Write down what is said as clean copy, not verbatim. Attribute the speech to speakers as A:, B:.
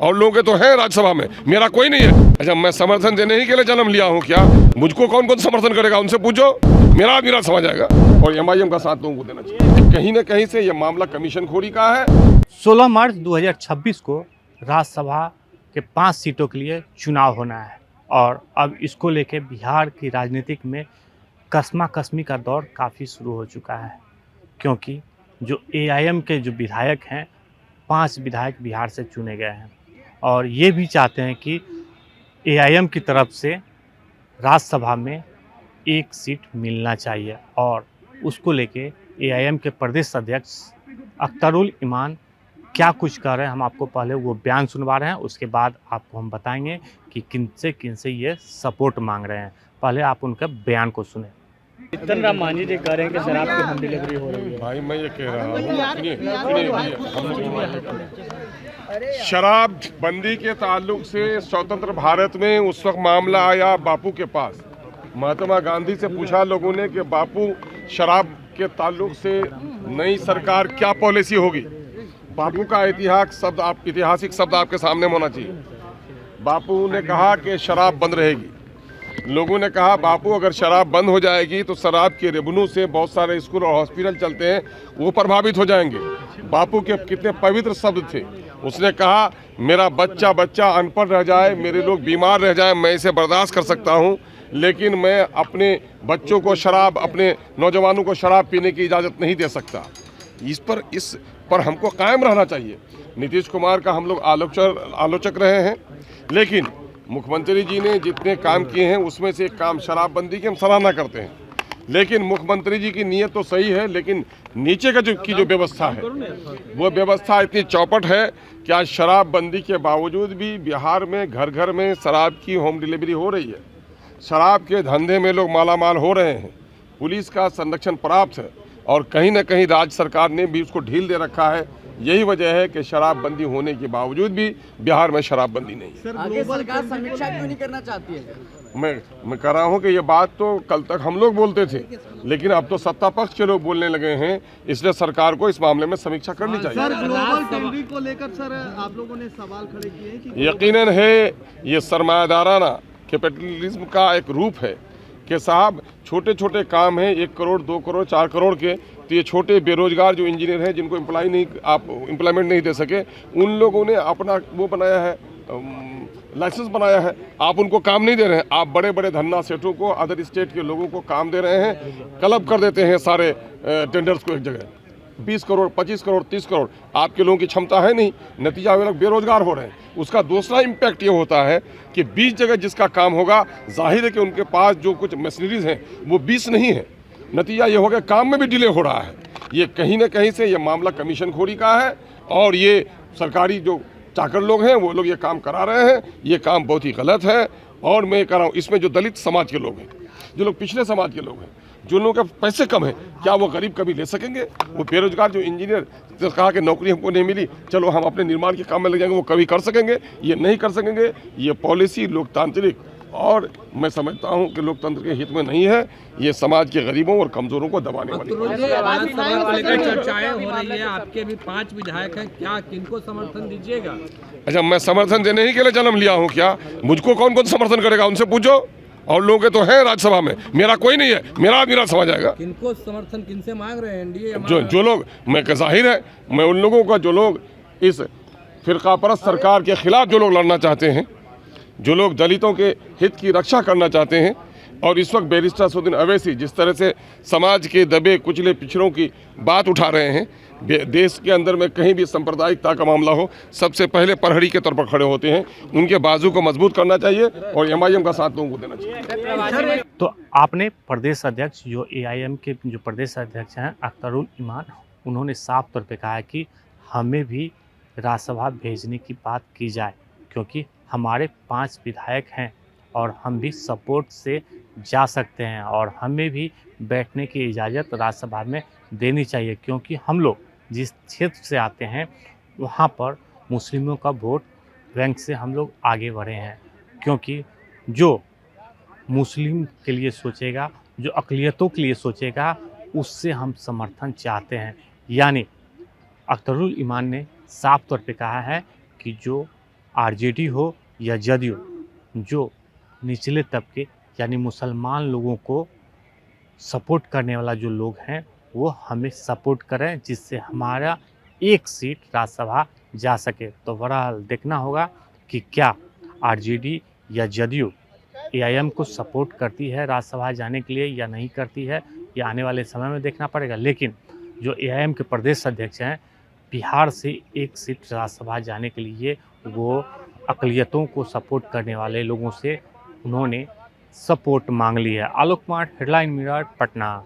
A: और लोगों के तो है राज्यसभा में, मेरा कोई नहीं है। अच्छा, मैं समर्थन देने ही के लिए जन्म लिया हूँ क्या? मुझको कौन कौन समर्थन करेगा? उनसे पूछो, मेरा आदमी समझ आएगा। और MIM का साथ लोगों को देना चाहिए। कहीं ना कहीं से ये मामला कमीशन खोरी का है।
B: 16 मार्च 2026 को राज्यसभा के 5 सीटों के लिए चुनाव होना है और अब इसको लेके बिहार की राजनीतिक में कस्मा-कस्मी का दौर काफ़ी शुरू हो चुका है, क्योंकि जो AIM के जो विधायक हैं, 5 विधायक बिहार से चुने गए हैं और ये भी चाहते हैं कि AIM की तरफ से राज्यसभा में 1 सीट मिलना चाहिए और उसको लेके AIM के प्रदेश अध्यक्ष अख्तरुल ईमान क्या कुछ कर रहे हैं। हम आपको पहले वो बयान सुनवा रहे हैं, उसके बाद आपको हम बताएंगे कि किनसे ये सपोर्ट मांग रहे हैं। पहले आप उनका बयान को सुने।
C: जीतन राम मांझी जी कह रहे हैं कि शराब की होम डिलीवरी हो रही है।
A: भाई मैं ये कह रहा हूँ, सुनिए, शराब बंदी के ताल्लुक से स्वतंत्र भारत में उस वक्त मामला आया बापू के पास। महात्मा गांधी से पूछा लोगों ने कि बापू, शराब के ताल्लुक से नई सरकार क्या पॉलिसी होगी? बापू का ऐतिहासिक शब्द आपके सामने होना चाहिए। बापू ने कहा कि शराब बंद रहेगी। लोगों ने कहा बापू, अगर शराब बंद हो जाएगी तो शराब के रेवेन्यू से बहुत सारे स्कूल और हॉस्पिटल चलते हैं, वो प्रभावित हो जाएंगे। बापू के कितने पवित्र शब्द थे। उसने कहा, मेरा बच्चा अनपढ़ रह जाए, मेरे लोग बीमार रह जाए, मैं इसे बर्दाश्त कर सकता हूँ, लेकिन मैं अपने बच्चों को शराब, अपने नौजवानों को शराब पीने की इजाज़त नहीं दे सकता। इस पर हमको कायम रहना चाहिए। नीतीश कुमार का हम लोग आलोचक रहे हैं, लेकिन मुख्यमंत्री जी ने जितने काम किए हैं उसमें से एक काम शराबबंदी की हम सराहना करते हैं। लेकिन मुख्यमंत्री जी की नीयत तो सही है, लेकिन नीचे का जो व्यवस्था है, वो व्यवस्था इतनी चौपट है कि आज शराबबंदी के बावजूद भी बिहार में घर घर में शराब की होम डिलीवरी हो रही है। शराब के धंधे में लोग मालामाल हो रहे हैं। पुलिस का संरक्षण पर्याप्त है और कहीं ना कहीं राज्य सरकार ने भी उसको ढील दे रखा है। यही वजह है कि शराबबंदी होने के बावजूद भी बिहार में शराबबंदी नहीं है।
D: आगे सरकार समीक्षा क्यों नहीं करना चाहती है?
A: मैं कह रहा हूँ कि ये बात तो कल तक हम लोग बोलते थे, लेकिन अब तो सत्ता पक्ष के लोग बोलने लगे हैं, इसलिए सरकार को इस मामले में समीक्षा करनी चाहिए।
D: सर, ग्लोबल टेंडरिंग को लेकर सर आप लोगों ने सवाल खड़े किए हैं कि
A: यकीनन है ये सरमायादाराना कैपिटलिज्म का एक रूप है कि साहब छोटे छोटे काम हैं, 1 करोड़ 2 करोड़ 4 करोड़ के, तो ये छोटे बेरोजगार जो इंजीनियर हैं जिनको एम्प्लॉयमेंट नहीं दे सके, उन लोगों ने अपना वो बनाया है, लाइसेंस बनाया है। आप उनको काम नहीं दे रहे हैं। आप बड़े बड़े धन्ना सेठों को, अदर स्टेट के लोगों को काम दे रहे हैं। क्लब कर देते हैं सारे टेंडर्स को एक जगह, 20 करोड़ 25 करोड़ 30 करोड़। आपके लोगों की क्षमता है नहीं, नतीजा वे लोग बेरोजगार हो रहे हैं। उसका दूसरा इम्पैक्ट ये होता है कि 20 जगह जिसका काम होगा, जाहिर है कि उनके पास जो कुछ मशीनरीज हैं वो 20 नहीं है। नतीजा ये हो गया काम में भी डिले हो रहा है। ये कहीं ना कहीं से ये मामला कमीशन खोरी का है और ये सरकारी जो चाकर लोग हैं वो लोग ये काम करा रहे हैं। ये काम बहुत ही गलत है और मैं कह रहा हूँ इसमें जो दलित समाज के लोग हैं, जो लोग पिछड़े समाज के लोग हैं, जो लोगों के पैसे कम हैं, क्या वो गरीब कभी ले सकेंगे? वो बेरोजगार जो इंजीनियर जो कहा कि नौकरी हमको नहीं मिली, चलो हम अपने निर्माण के काम में लग जाएंगे, वो कभी कर सकेंगे? ये नहीं कर सकेंगे। ये पॉलिसी लोकतांत्रिक और मैं समझता हूं कि लोकतंत्र के हित में नहीं है। ये समाज के गरीबों और कमजोरों को दबाने वाली
C: चर्चाएं हो रही है। आपके भी 5 विधायक हैं, क्या किनको समर्थन दीजिएगा?
A: अच्छा, मैं समर्थन देने ही के लिए जन्म लिया हूँ क्या? मुझको कौन कौन समर्थन करेगा? उनसे पूछो। और लोगों के तो है राज्यसभा में, मेरा कोई नहीं है, मेरा आदमी समझ आएगा।
C: किनको समर्थन किनसे मांग रहे हैं? एनडीए
A: जो लोग, मैं जाहिर है मैं उन लोगों का, जो लोग इस फिरकापरस्त सरकार के खिलाफ जो लोग लड़ना चाहते हैं, जो लोग दलितों के हित की रक्षा करना चाहते हैं, और इस वक्त बैरिस्टर असदुद्दीन अवैसी जिस तरह से समाज के दबे कुचले पिछड़ों की बात उठा रहे हैं, देश के अंदर में कहीं भी सांप्रदायिकता का मामला हो, सबसे पहले प्रहरी के तौर पर खड़े होते हैं। उनके बाजू को मजबूत करना चाहिए और MIM का साथ लोगों को देना चाहिए।
B: तो आपने प्रदेश अध्यक्ष जो AIM के जो प्रदेश अध्यक्ष हैं अख्तरुल ईमान, उन्होंने साफ तौर पे कहा है कि हमें भी राज्यसभा भेजने की बात की जाए, क्योंकि हमारे 5 विधायक हैं और हम भी सपोर्ट से जा सकते हैं और हमें भी बैठने की इजाज़त राज्यसभा में देनी चाहिए, क्योंकि हम लोग जिस क्षेत्र से आते हैं वहाँ पर मुस्लिमों का वोट बैंक से हम लोग आगे बढ़े हैं। क्योंकि जो मुस्लिम के लिए सोचेगा, जो अक़लियतों के लिए सोचेगा, उससे हम समर्थन चाहते हैं। यानी अख्तरुल ईमान ने साफ तौर पे कहा है कि जो आरजेडी हो या जदयू, जो निचले तबके यानी मुसलमान लोगों को सपोर्ट करने वाला जो लोग हैं वो हमें सपोर्ट करें, जिससे हमारा एक सीट राज्यसभा जा सके। तो बहरहाल देखना होगा कि क्या आरजेडी या जदयू एआईएम को सपोर्ट करती है राज्यसभा जाने के लिए या नहीं करती है, ये आने वाले समय में देखना पड़ेगा। लेकिन जो एआईएम के प्रदेश अध्यक्ष हैं, बिहार से एक सीट राज्यसभा जाने के लिए वो अक़लियतों को सपोर्ट करने वाले लोगों से उन्होंने सपोर्ट मांग ली है। Alok Kumar, headline mirror, Patna.